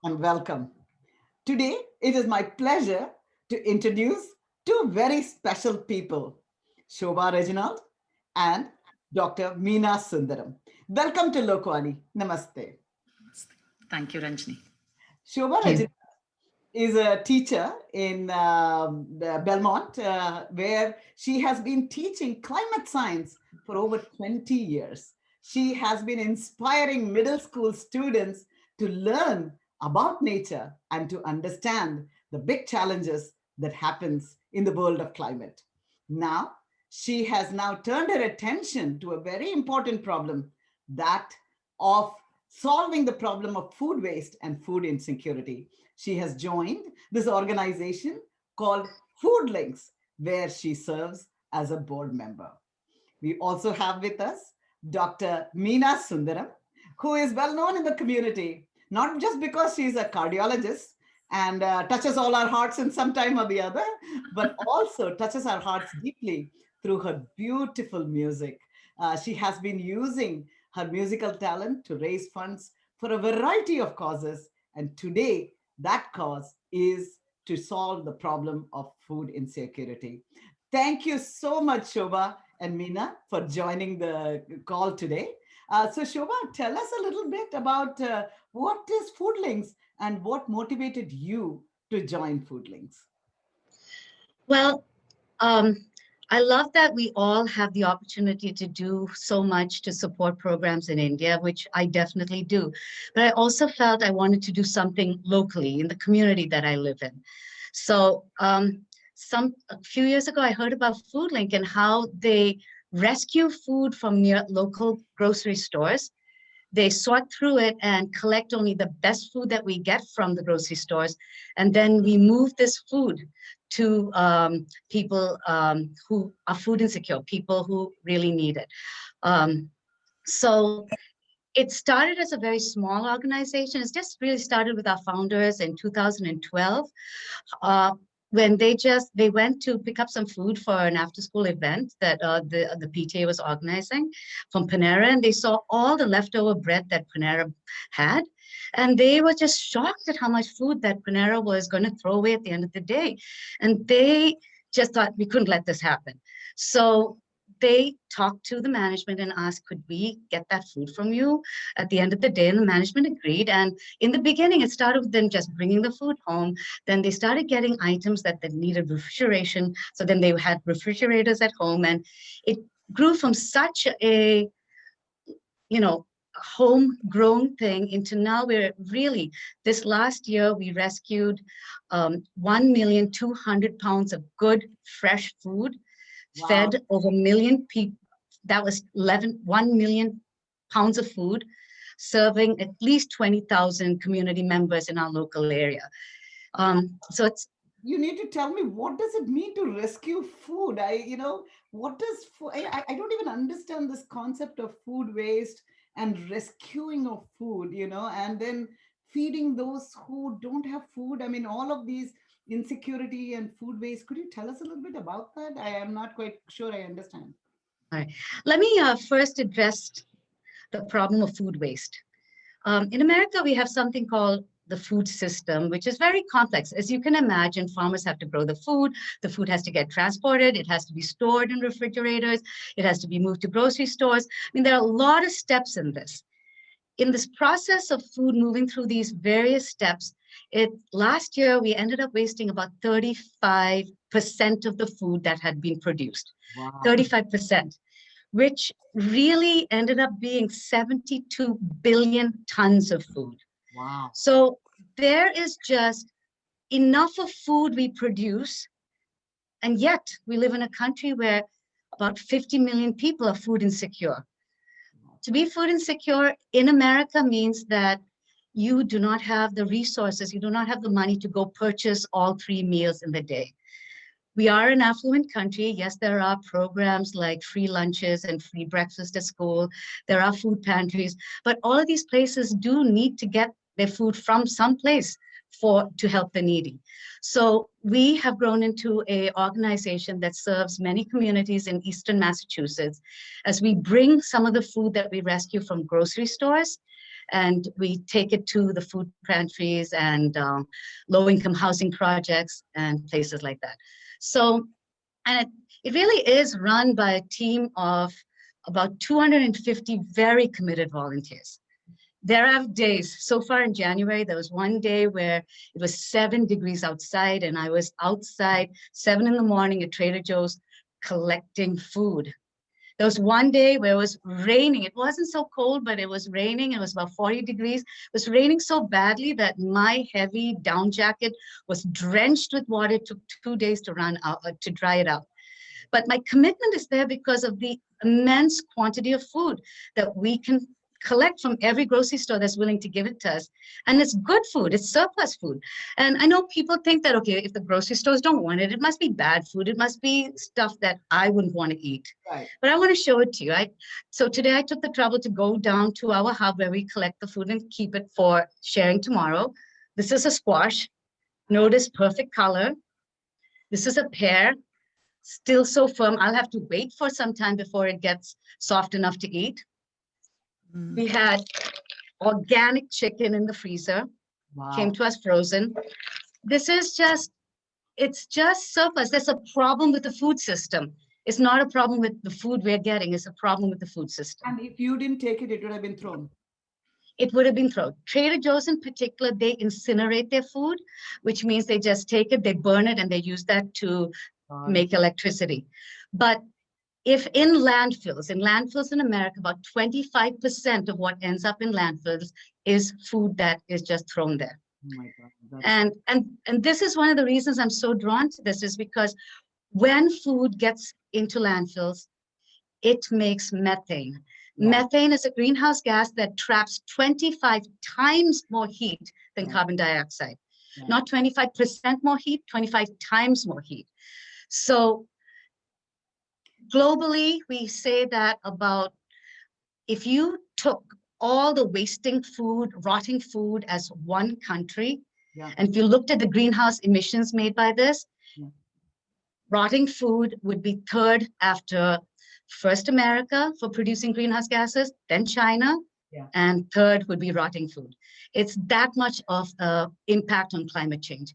and welcome. Today, it is my pleasure to introduce two very special people, Shobha Reginald and Dr. Meena Sundaram. Welcome to Lokvani. Namaste. Thank you, Ranjani. Shobha Thank Reginald you. is a teacher in Belmont, where she has been teaching climate science for over 20 years. She has been inspiring middle school students to learn about nature and to understand the big challenges that happens in the world of climate. Now, she has now turned her attention to a very important problem, that of solving the problem of food waste and food insecurity. She has joined this organization called Food Links, where she serves as a board member. We also have with us Dr. Meena Sundaram, who is well known in the community, not just because she's a cardiologist and touches all our hearts in some time or the other, but also touches our hearts deeply through her beautiful music. She has been using her musical talent to raise funds for a variety of causes. And today, that cause is to solve the problem of food insecurity. Thank you so much, Shobha and Meena, for joining the call today. So, Shobha, tell us a little bit about what is Food Links and what motivated you to join Food Links. Well, um, I love that we all have the opportunity to do so much to support programs in India, which I definitely do. But I also felt I wanted to do something locally in the community that I live in. So a few years ago, I heard about FoodLink and how they rescue food from near local grocery stores. They sort through it and collect only the best food that we get from the grocery stores. And then we move this food to people who are food insecure, people who really need it. Um, so it started as a very small organization. It's just really started with our founders in 2012. Uh, when they went to pick up some food for an after school event that the PTA was organizing from Panera, and they saw all the leftover bread that Panera had, and they were just shocked at how much food that Panera was going to throw away at the end of the day, and they just thought we couldn't let this happen. So they talked to the management and asked, could we get that food from you at the end of the day? And the management agreed. And in the beginning, it started with them just bringing the food home. Then they started getting items that they needed refrigeration. So then they had refrigerators at home. And it grew from such a, homegrown thing into now we're really, this last year, we rescued 1,200,000 pounds of good, fresh food, Wow. fed over a million people. That was 1 million pounds of food, serving at least 20,000 community members in our local area. So it's You need to tell me, what does it mean to rescue food? What does I don't even understand this concept of food waste and rescuing of food, and then feeding those who don't have food. I mean, all of these insecurity and food waste. Could you tell us a little bit about that? I am not quite sure I understand. all right. Let me first address the problem of food waste. In America, we have something called the food system, which is very complex. As you can imagine, farmers have to grow the food has to get transported, it has to be stored in refrigerators, it has to be moved to grocery stores. I mean, there are a lot of steps in this. In this process of food moving through these various steps, last year we ended up wasting about 35% of the food that had been produced. Wow. 35%, which really ended up being 72 billion tons of food. Wow. So there is just enough of food we produce, and yet we live in a country where about 50 million people are food insecure. To be food insecure in America means that you do not have the resources, you do not have the money to go purchase all 3 meals in the day. We are an affluent country. Yes, there are programs like free lunches and free breakfast at school. There are food pantries, but all of these places do need to get their food from someplace to help the needy. So we have grown into an organization that serves many communities in Eastern Massachusetts as we bring some of the food that we rescue from grocery stores and we take it to the food pantries and low-income housing projects and places like that. So, and it really is run by a team of about 250 very committed volunteers. There are days, so far in January, there was one day where it was 7 degrees outside, and I was outside 7 in the morning at Trader Joe's collecting food. There was one day where it was raining. It wasn't so cold, but it was raining. It was about 40 degrees. It was raining so badly that my heavy down jacket was drenched with water. It took 2 days to run out, to dry it out. But my commitment is there because of the immense quantity of food that we can collect from every grocery store that's willing to give it to us. And it's good food, it's surplus food. And I know people think that, okay, if the grocery stores don't want it, it must be bad food. It must be stuff that I wouldn't want to eat. Right. But I want to show it to you. So today I took the trouble to go down to our hub where we collect the food and keep it for sharing tomorrow. This is a squash. Notice perfect color. This is a pear, still so firm. I'll have to wait for some time before it gets soft enough to eat. We had organic chicken in the freezer, came to us frozen. This is it's just surplus. There's a problem with the food system. It's not a problem with the food we're getting, it's a problem with the food system. And if you didn't take it, it would have been thrown. It would have been thrown. Trader Joe's in particular, they incinerate their food, which means they just take it, they burn it, and they use that to make electricity. But if in landfills in America, about 25% of what ends up in landfills is food that is just thrown there. Oh my God. And this is one of the reasons I'm so drawn to this, is because when food gets into landfills, it makes methane. Yeah. Methane is a greenhouse gas that traps 25 times more heat than carbon dioxide. Yeah. Not 25% more heat, 25 times more heat. So globally, we say that about, if you took all the wasting food, rotting food as one country, and if you looked at the greenhouse emissions made by this, rotting food would be third after first America for producing greenhouse gases, then China, and third would be rotting food. It's that much of an impact on climate change.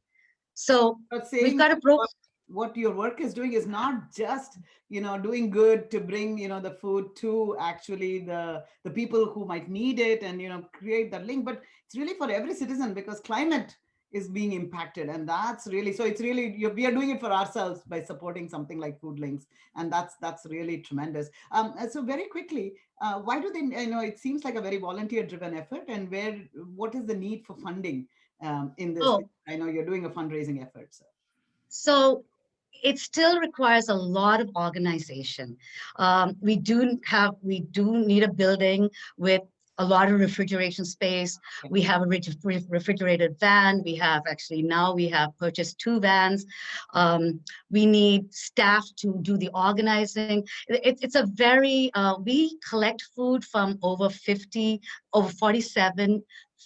So we've got to what your work is doing is not just, doing good to bring, the food to actually the people who might need it and, create that link, but it's really for every citizen, because climate is being impacted. And that's really, so it's really, we are doing it for ourselves by supporting something like Food Links. And that's really tremendous. So very quickly, why do they, it seems like a very volunteer driven effort, and what is the need for funding in this? I know you're doing a fundraising effort. So it still requires a lot of organization. We do need a building with a lot of refrigeration space. We have a refrigerated van. We have purchased 2 vans. We need staff to do the organizing. It's a very, we collect food from over 47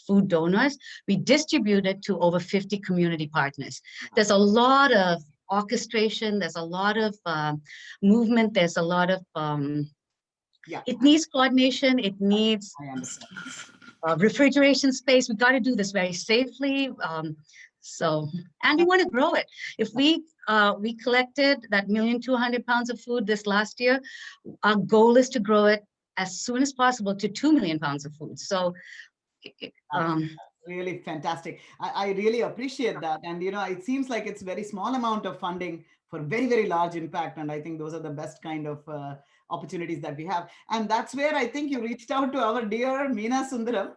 food donors. We distribute it to over 50 community partners. There's a lot of orchestration, there's a lot of movement, there's a lot of, it needs coordination, it needs refrigeration space. We got to do this very safely. And we want to grow it. If we collected that 1,200,000 pounds of food this last year, our goal is to grow it as soon as possible to 2 million pounds of food. So really fantastic. I really appreciate that. And, it seems like it's very small amount of funding for very, very large impact. And I think those are the best kind of opportunities that we have. And that's where I think you reached out to our dear Meena Sundaram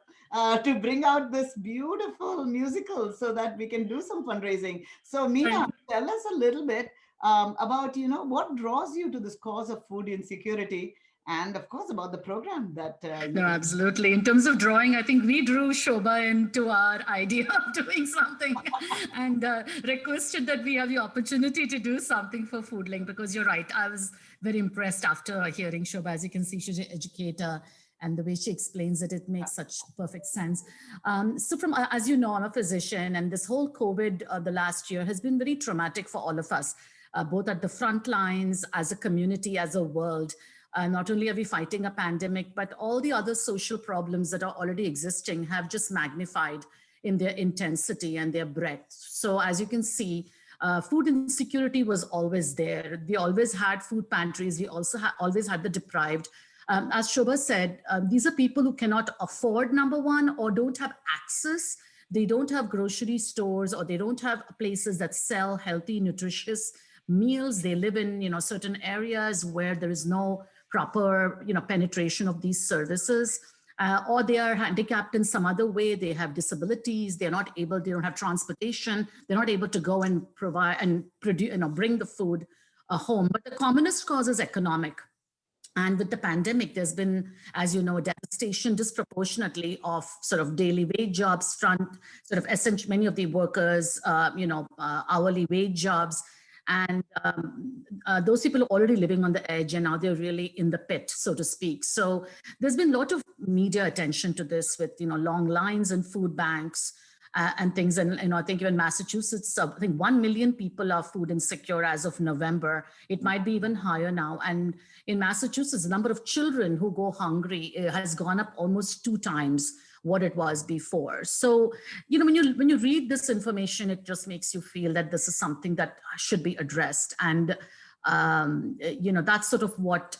to bring out this beautiful musical so that we can do some fundraising. So Meena, tell us a little bit about, what draws you to this cause of food insecurity, and of course about the program that no, absolutely. In terms of drawing, I think we drew Shobha into our idea of doing something and requested that we have the opportunity to do something for Foodlink, because you're right. I was very impressed after hearing Shobha. As you can see, she's an educator, and the way she explains it, it makes such perfect sense. So as you know, I'm a physician, and this whole COVID, the last year has been very traumatic for all of us, both at the front lines, as a community, as a world. Not only are we fighting a pandemic, but all the other social problems that are already existing have just magnified in their intensity and their breadth. So as you can see, food insecurity was always there. We always had food pantries. We also always had the deprived. As Shobha said, these are people who cannot afford, number one, or don't have access. They don't have grocery stores, or they don't have places that sell healthy, nutritious meals. They live in, certain areas where there is no proper, penetration of these services. Or they are handicapped in some other way. They have disabilities. They don't have transportation. They're not able to go and provide and produce, bring the food home. But the commonest cause is economic. And with the pandemic, there's been, as you know, devastation disproportionately of sort of daily wage jobs, many of the workers, hourly wage jobs. And those people are already living on the edge, and now they're really in the pit, so to speak. So there's been a lot of media attention to this with, long lines in food banks and things. And, I think even Massachusetts, I think 1 million people are food insecure as of November. It might be even higher now. And in Massachusetts, the number of children who go hungry has gone up almost 2 times what it was before. So, when you read this information, it just makes you feel that this is something that should be addressed. And, that's sort of what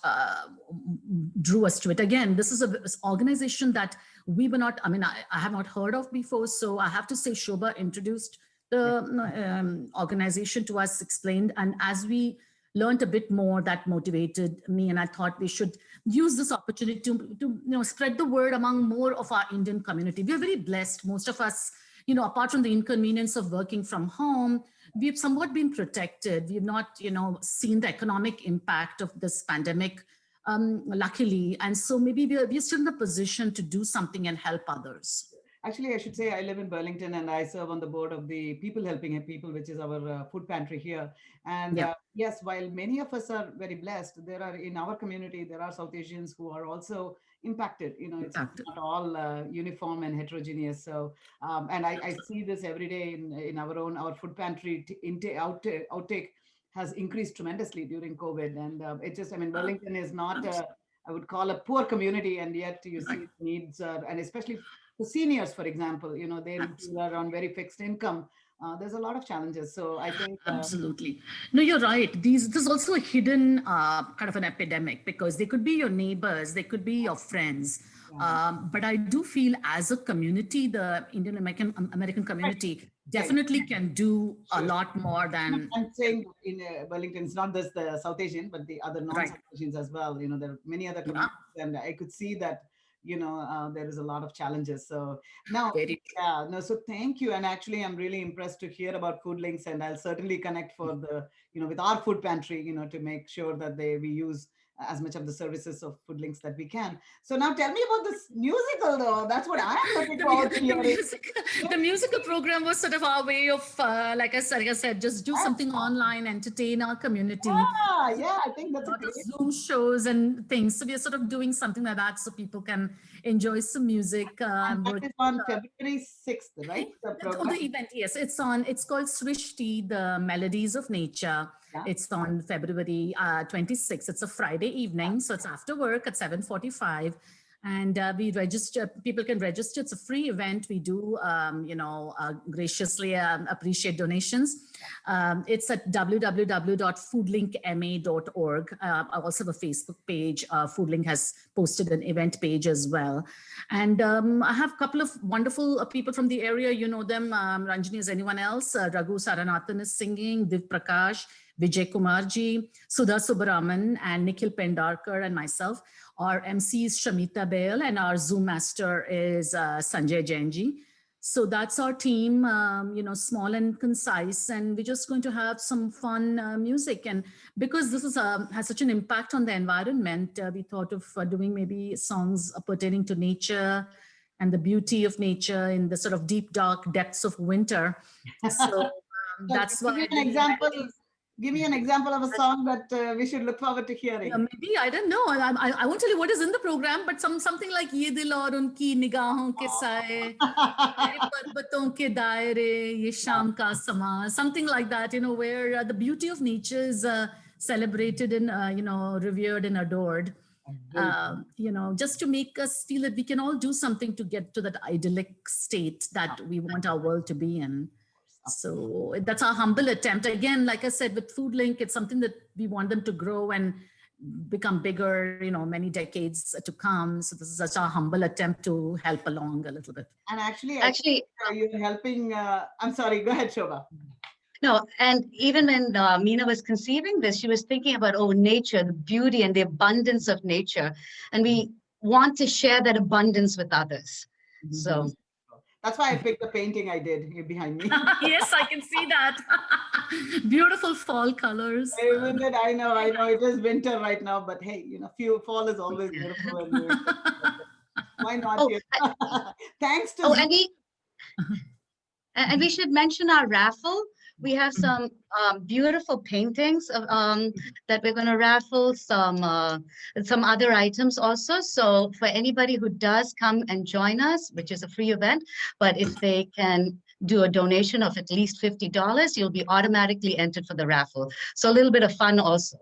drew us to it. Again, this is an organization that we were not, I have not heard of before. So I have to say, Shobha introduced the organization to us, explained. And as we learned a bit more, that motivated me. And I thought we should use this opportunity to spread the word among more of our Indian community. We are very blessed. Most of us, apart from the inconvenience of working from home, we've somewhat been protected. We've not, seen the economic impact of this pandemic, luckily. And so maybe we're still in the position to do something and help others. Actually, I should say I live in Burlington and I serve on the board of the People Helping People, which is our food pantry here. And yes, while many of us are very blessed, there are in our community, there are South Asians who are also impacted. It's not all uniform and heterogeneous. So, and I see this every day in our food pantry outtake has increased tremendously during COVID. And it just, Burlington is not, I would call a poor community, and yet you see needs, and especially the seniors, for example, they are on very fixed income. There's a lot of challenges. So I think absolutely. No, you're right. There's also a hidden kind of an epidemic, because they could be your neighbors, they could be your friends. But I do feel as a community, the Indian American community definitely can do a lot more than. I'm saying in Burlington, it's not just the South Asian, but the other non-South Asians as well. There are many other communities, and I could see that there is a lot of challenges. So now, so thank you. And actually, I'm really impressed to hear about Food Links, and I'll certainly connect for the, with our food pantry, to make sure that we use as much of the services of Food Links that we can. So now tell me about this musical, though. That's what I'm looking forward to hearing. The musical program was sort of our way of, like I said, just do something online, entertain our community. Yeah, I think that's a great Zoom shows and things. So we're sort of doing something like that so people can enjoy some music. And that is on February 6th, right? The event, yes. It's called Srishti, the Melodies of Nature. It's on February 26th. It's a Friday evening, so it's after work at 7:45. And we register, people can register. It's a free event. We do, graciously appreciate donations. It's at www.foodlinkma.org. I also have a Facebook page. Foodlink has posted an event page as well. And I have a couple of wonderful people from the area. You know them. Ranjani, is anyone else? Raghu Saranathan is singing, Div Prakash, Vijay Kumarji, Sudha Subaraman, and Nikhil Pendarkar, and myself. Our MC is Shamita Bail, and our Zoom master is Sanjay Jainji. So that's our team, small and concise, and we're just going to have some fun music. And because this is has such an impact on the environment, we thought of doing maybe songs pertaining to nature and the beauty of nature in the sort of deep, dark depths of winter. So that's why. Give me an example of a song that we should look forward to hearing. Maybe, I don't know. I won't tell you what is in the program, but something like Ye Dil Aur Unki Nigahon Ke Saye, Parbaton Ke Daire, Ye Sham Ka Sama, something like that, where the beauty of nature is celebrated and, revered and adored. Just to make us feel that we can all do something to get to that idyllic state that we want our world to be in. So that's our humble attempt. Again, like I said, with FoodLink, it's something that we want them to grow and become bigger, many decades to come. So this is such a humble attempt to help along a little bit. And actually, you're helping. I'm sorry, go ahead, Shobha. No, and even when Meena was conceiving this, she was thinking about, nature, the beauty and the abundance of nature. And we want to share that abundance with others. Mm-hmm. So that's why I picked the painting I did here behind me. Yes, I can see that. Beautiful fall colors. Isn't it? I know. It is winter right now, but hey, fall is always beautiful. And why not? Thanks to and we should mention our raffle. We have some beautiful paintings that we're going to raffle, some other items also. So for anybody who does come and join us, which is a free event, but if they can do a donation of at least $50, you'll be automatically entered for the raffle. So a little bit of fun also.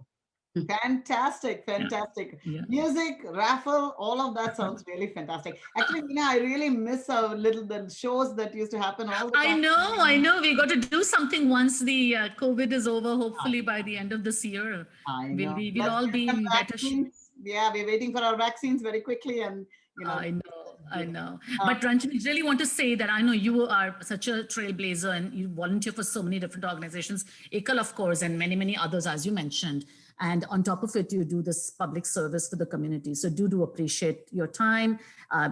Fantastic. Yeah. Music, raffle, all of that sounds really fantastic. Actually, Meena, I really miss the shows that used to happen all the time. I know. We got to do something once the COVID is over, hopefully by the end of this year. I know. We'll all be in better shape. Yeah, we're waiting for our vaccines very quickly. And I know. But Ranjani, I really want to say that I know you are such a trailblazer and you volunteer for so many different organizations, Ekal, of course, and many, many others, as you mentioned. And on top of it, you do this public service for the community. So do appreciate your time,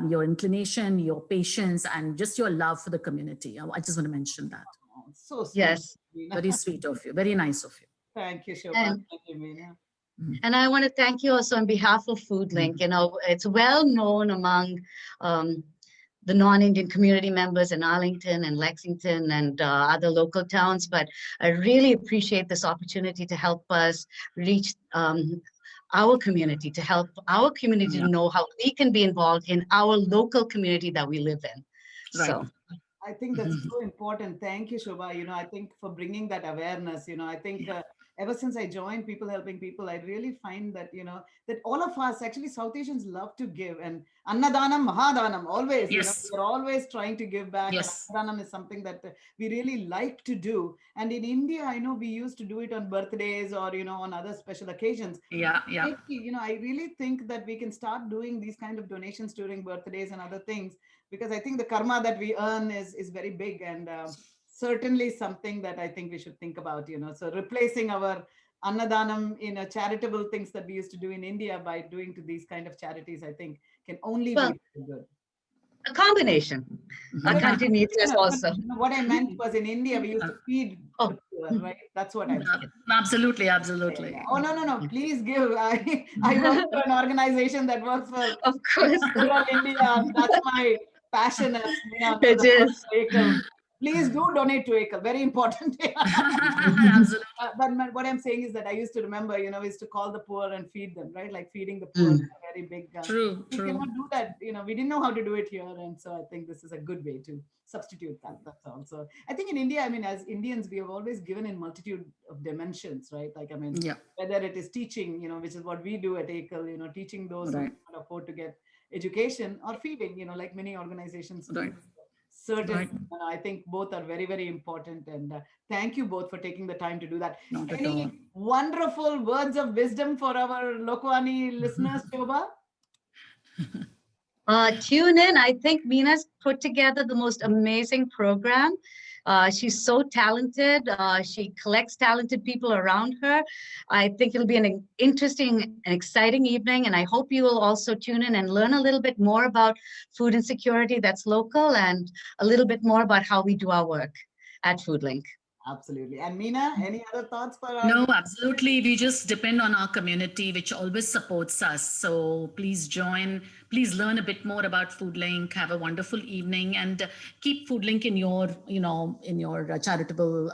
your inclination, your patience, and just your love for the community. I just want to mention that. So sweet. Yes. Very sweet of you. Very nice of you. Thank you, Shobha. Thank you, Meena. And I want to thank you also on behalf of FoodLink. It's well known among the non-Indian community members in Arlington and Lexington and other local towns, but I really appreciate this opportunity to help us reach our community, to help our community to know how we can be involved in our local community that we live in. Right. So I think that's so important. Thank you, Shobha. I think for bringing that awareness, I think ever since I joined People Helping People, I really find that, that all of us, actually South Asians love to give, and Annadanam, Mahadanam, always, yes. We're always trying to give back. Yes. Annadanam is something that we really like to do. And in India, I know we used to do it on birthdays or, on other special occasions. Yeah. I really think that we can start doing these kind of donations during birthdays and other things, because I think the karma that we earn is very big, and certainly something that I think we should think about, so replacing our Annadanam in charitable things that we used to do in India by doing to these kind of charities, I think can only be good. A combination. A continuous also. What I meant was in India, we used to feed the poor, right? That's what I meant. Absolutely. Yeah. Oh, no. Please give. I work for an organization that works for of course. India. That's my passion. It is. Please do donate to Ekal. Very important. Absolutely. But what I'm saying is that I used to remember, is to call the poor and feed them, right? Like feeding the poor is a very big. True. We cannot do that. We didn't know how to do it here, and so I think this is a good way to substitute that. That's all. So I think in India, as Indians, we have always given in multitude of dimensions, right? Like whether it is teaching, which is what we do at Ekal, teaching those who cannot afford to get education, or feeding, like many organizations do. Right. Certainly, I think both are very, very important. And thank you both for taking the time to do that. Any wonderful words of wisdom for our Lokvani listeners, Shobha? Tune in. I think Meena's put together the most amazing program. She's so talented. She collects talented people around her. I think it'll be an interesting and exciting evening. And I hope you will also tune in and learn a little bit more about food insecurity that's local, and a little bit more about how we do our work at FoodLink. Absolutely. And Meena, any other thoughts for us? No, absolutely. We just depend on our community, which always supports us. So please join. Please learn a bit more about FoodLink. Have a wonderful evening, and keep FoodLink in your, in your charitable,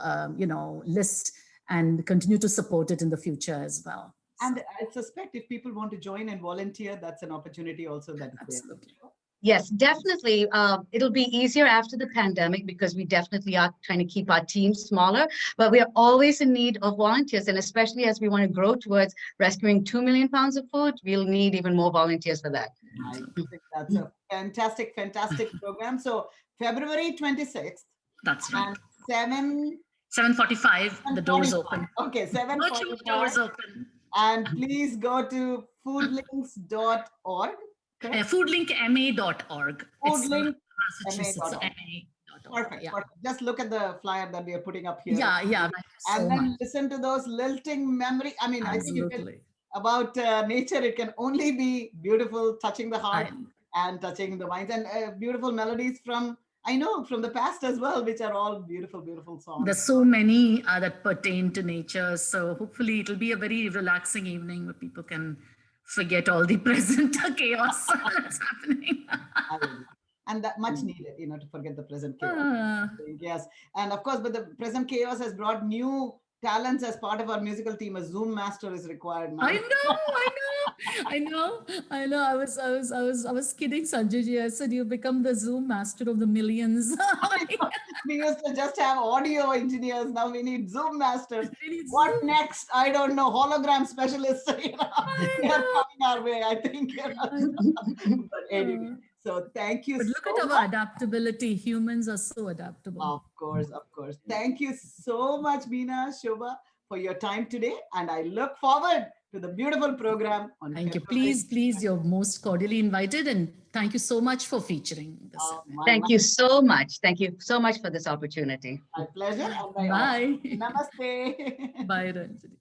list, and continue to support it in the future as well. And I suspect if people want to join and volunteer, that's an opportunity also that is absolutely. there. Yes, definitely. It'll be easier after the pandemic because we definitely are trying to keep our teams smaller, but we are always in need of volunteers. And especially as we want to grow towards rescuing 2 million pounds of food, we'll need even more volunteers for that. I think that's a fantastic, fantastic program. So February 26th That's right. and 7 7:45, the doors 7:45. open. Okay, Virtual 7:45. doors open. And please go to foodlinks.org. Foodlinkma.org. It's Massachusetts Foodlinkma.org. MA.org. Perfect, Yeah. perfect. Just look at the flyer that we are putting up here. Yeah, yeah. Thank you so And then much. listen to those lilting memory. I mean, I think if it's Absolutely. about nature, it can only be beautiful, touching the heart I- and touching the minds, and beautiful melodies from, I know, from the past as well, which are all beautiful, beautiful songs. There's so many that pertain to nature. So hopefully it'll be a very relaxing evening where people can forget all the present chaos that's happening. And that much needed, to forget the present chaos. Ah. Yes. And of course, but the present chaos has brought new talents as part of our musical team. A Zoom master is required now. I know. I was kidding Sanjay ji. I said you become the Zoom master of the millions. We used to just have audio engineers. Now we need Zoom masters. We need What Zoom. next? I don't know. Hologram specialists. They are coming our way, I think. But anyway, so thank you. But look so at much. our adaptability. Humans are so adaptable. Of course, of course. Thank you so much, Meena, Shobha, for your time today. And I look forward to the beautiful program on Thank you. February. Please, you're most cordially invited. And thank you so much for featuring this. Thank you so much. Thank you so much for this opportunity. My pleasure. And Bye. Namaste. Bye, Ranjani.